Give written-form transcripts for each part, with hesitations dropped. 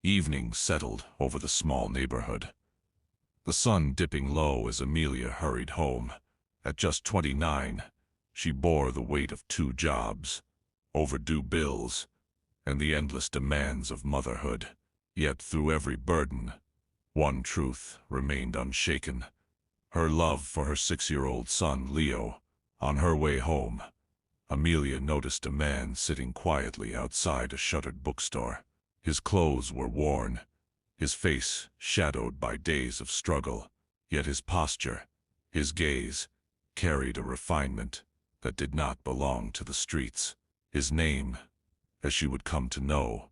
Evening settled over the small neighborhood. The sun dipping low as Amelia hurried home. At just 29, she bore the weight of 2 jobs, overdue bills, and the endless demands of motherhood. Yet through every burden, one truth remained unshaken: her love for her 6-year-old son, Leo. On her way home, Amelia noticed a man sitting quietly outside a shuttered bookstore. His clothes were worn, his face shadowed by days of struggle, yet his posture, his gaze, carried a refinement that did not belong to the streets. His name, as she would come to know,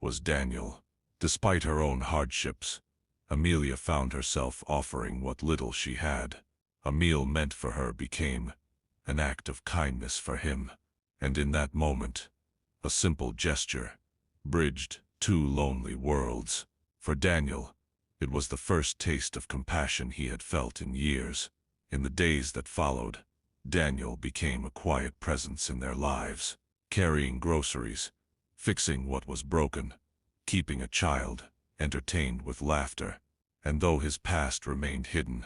was Daniel. Despite her own hardships, Amelia found herself offering what little she had. A meal meant for her became an act of kindness for him, and in that moment, a simple gesture bridged 2 lonely worlds. For Daniel, it was the first taste of compassion he had felt in years. In the days that followed, Daniel became a quiet presence in their lives, carrying groceries, fixing what was broken, keeping a child entertained with laughter. And though his past remained hidden,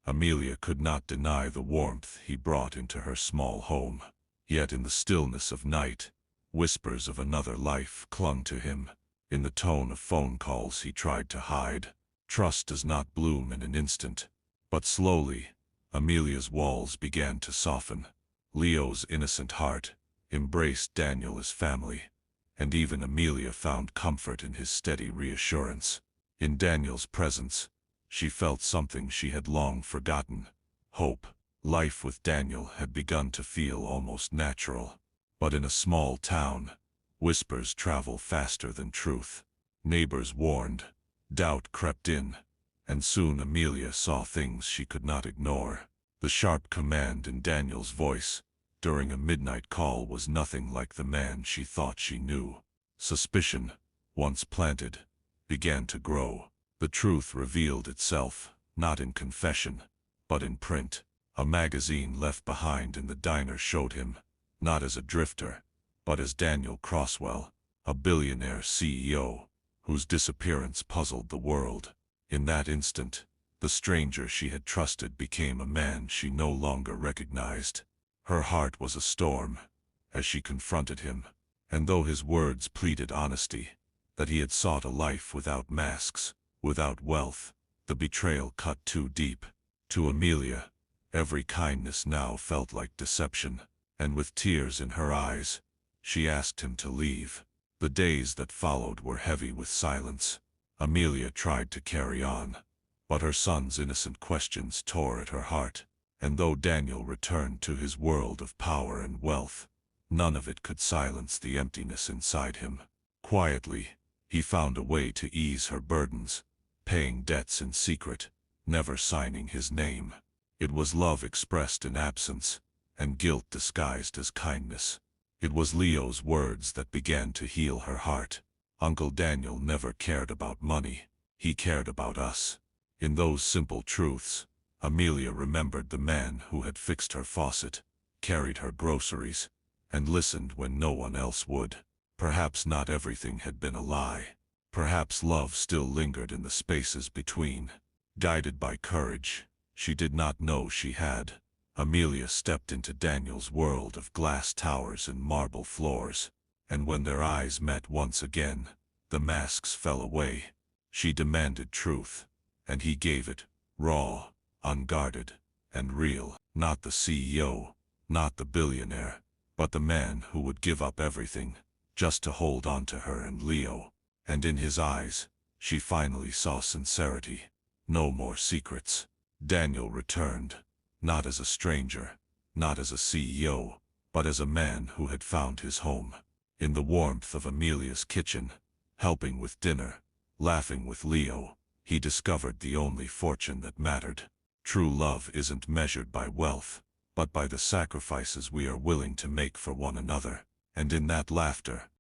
Amelia could not deny the warmth he brought into her small home. Yet in the stillness of night, whispers of another life clung to him. In the tone of phone calls he tried to hide. Trust does not bloom in an instant, but slowly, Amelia's walls began to soften. Leo's innocent heart embraced Daniel as family, and even Amelia found comfort in his steady reassurance. In Daniel's presence, she felt something she had long forgotten: hope. Life with Daniel had begun to feel almost natural. But in a small town, whispers travel faster than truth. Neighbors warned, doubt crept in, and soon Amelia saw things she could not ignore. The sharp command in Daniel's voice during a midnight call was nothing like the man she thought she knew. Suspicion, once planted, began to grow. The truth revealed itself, not in confession, but in print. A magazine left behind in the diner showed him, not as a drifter, but as Daniel Croswell, a billionaire CEO, whose disappearance puzzled the world. In that instant, the stranger she had trusted became a man she no longer recognized. Her heart was a storm as she confronted him, and though his words pleaded honesty, that he had sought a life without masks, without wealth, the betrayal cut too deep. To Amelia, every kindness now felt like deception, and with tears in her eyes, she asked him to leave. The days that followed were heavy with silence. Amelia tried to carry on, but her son's innocent questions tore at her heart, and though Daniel returned to his world of power and wealth, none of it could silence the emptiness inside him. Quietly, he found a way to ease her burdens, paying debts in secret, never signing his name. It was love expressed in absence, and guilt disguised as kindness. It was Leo's words that began to heal her heart. Uncle Daniel never cared about money, he cared about us. In those simple truths, Amelia remembered the man who had fixed her faucet, carried her groceries, and listened when no one else would. Perhaps not everything had been a lie. Perhaps love still lingered in the spaces between. Guided by courage she did not know she had, Amelia stepped into Daniel's world of glass towers and marble floors, and when their eyes met once again, the masks fell away. She demanded truth, and he gave it, raw, unguarded, and real. Not the CEO, not the billionaire, but the man who would give up everything, just to hold on to her and Leo. And in his eyes, she finally saw sincerity. No more secrets. Daniel returned, not as a stranger, not as a CEO, but as a man who had found his home. In the warmth of Amelia's kitchen, helping with dinner, laughing with Leo, he discovered the only fortune that mattered. True love isn't measured by wealth, but by the sacrifices we are willing to make for one another. And in that laughter,